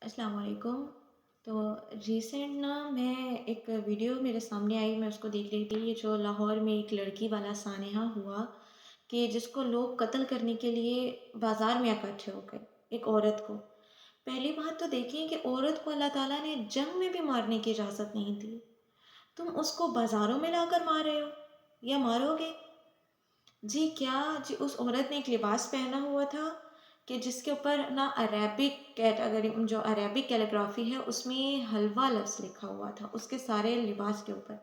السلام علیکم۔ تو ریسنٹ نا میں ایک ویڈیو میرے سامنے آئی، میں اس کو دیکھ رہی تھی۔ یہ جو لاہور میں ایک لڑکی والا سانحہ ہوا کہ جس کو لوگ قتل کرنے کے لیے بازار میں اکٹھے ہو گئے، ایک عورت کو۔ پہلی بات تو دیکھیں کہ عورت کو اللہ تعالیٰ نے جنگ میں بھی مارنے کی اجازت نہیں دی، تم اس کو بازاروں میں لا کر مار رہے ہو یا مارو گے؟ جی کیا جی اس عورت نے ایک لباس پہنا ہوا تھا کہ جس کے اوپر نا عربک کیٹاگری، جو عربک کیلیگرافی ہے اس میں حلوہ لفظ لکھا ہوا تھا اس کے سارے لباس کے اوپر،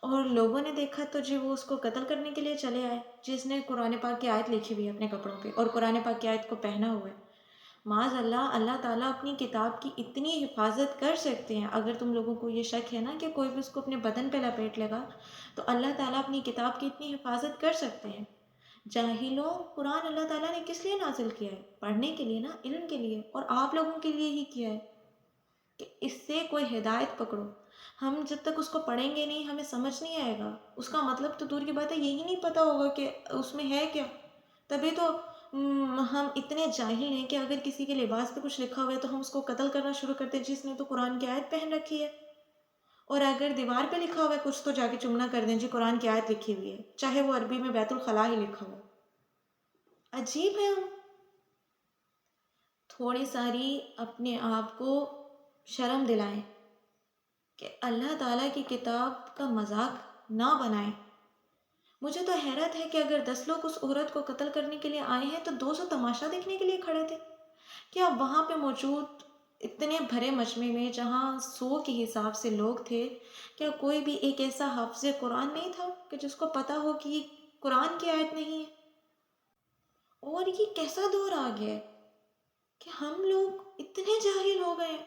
اور لوگوں نے دیکھا تو جی وہ اس کو قتل کرنے کے لیے چلے آئے، جس نے قرآن پاک کی آیت لکھی ہوئی ہے اپنے کپڑوں پہ اور قرآن پاک کی آیت کو پہنا ہوا ہے۔ معاذ اللہ، اللہ تعالیٰ اپنی کتاب کی اتنی حفاظت کر سکتے ہیں۔ اگر تم لوگوں کو یہ شک ہے نا کہ کوئی بھی اس کو اپنے بدن پہ لپیٹ لے گا، تو اللہ تعالیٰ اپنی کتاب کی اتنی حفاظت کر سکتے ہیں۔ جاہلوں، قرآن اللہ تعالیٰ نے کس لیے نازل کیا ہے؟ پڑھنے کے لیے نا، علم کے لیے، اور آپ لوگوں کے لیے ہی کیا ہے کہ اس سے کوئی ہدایت پکڑو۔ ہم جب تک اس کو پڑھیں گے نہیں، ہمیں سمجھ نہیں آئے گا، اس کا مطلب تو دور کی بات ہے یہی نہیں پتہ ہوگا کہ اس میں ہے کیا۔ تبھی تو ہم اتنے جاہل ہیں کہ اگر کسی کے لباس پہ کچھ لکھا ہوا ہے تو ہم اس کو قتل کرنا شروع کرتے ہیں، جس نے تو قرآن کی آیت پہن رکھی ہے۔ اور اگر دیوار پہ لکھا ہوا ہے کچھ تو جا کے چمنا کر دیں جی قرآن کی آیت لکھی ہوئی ہے، چاہے وہ عربی میں بیت الخلاء ہی لکھا ہو۔ عجیب ہے ہم۔ تھوڑی ساری اپنے آپ کو شرم دلائیں کہ اللہ تعالیٰ کی کتاب کا مذاق نہ بنائیں۔ مجھے تو حیرت ہے کہ اگر 10 لوگ اس عورت کو قتل کرنے کے لیے آئے ہیں تو 200 تماشا دیکھنے کے لیے کھڑے تھے۔ کیا وہاں پہ موجود اتنے بھرے مجمع میں جہاں 100 کے حساب سے لوگ تھے، کیا کوئی بھی ایک ایسا حافظ قرآن نہیں تھا کہ جس کو پتہ ہو کہ یہ قرآن کی آیت نہیں ہے؟ اور یہ کیسا دور آ گیا ہے کہ ہم لوگ اتنے جاہل ہو گئے ہیں۔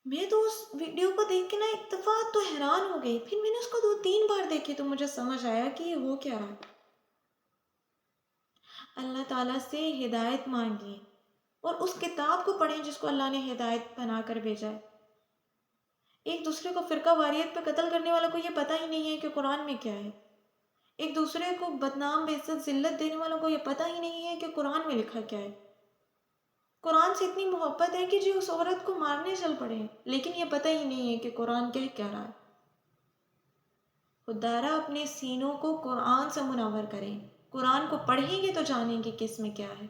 میں تو اس ویڈیو کو دیکھ کے نا ایک دفعہ تو حیران ہو گئی، پھر میں نے اس کو 2 3 بار دیکھی تو مجھے سمجھ آیا کہ یہ ہو کیا رہا ہے۔ اللہ تعالیٰ سے ہدایت مانگیں اور اس کتاب کو پڑھیں جس کو اللہ نے ہدایت بنا کر بھیجا ہے۔ ایک دوسرے کو فرقہ واریت پہ قتل کرنے والوں کو یہ پتہ ہی نہیں ہے کہ قرآن میں کیا ہے۔ ایک دوسرے کو بدنام، بے عزت، ذلت دینے والوں کو یہ پتہ ہی نہیں ہے کہ قرآن میں لکھا کیا ہے۔ قرآن سے اتنی محبت ہے کہ جو اس عورت کو مارنے چل پڑے ہیں، لیکن یہ پتہ ہی نہیں ہے کہ قرآن کہہ کیا رہا ہے۔ خدارا اپنے سینوں کو قرآن سے منور کریں، قرآن کو پڑھیں گے تو جانیں گے کہ اس میں کیا ہے۔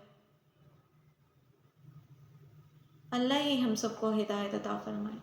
اللہ ہی ہم سب کو ہدایت عطا فرمائے۔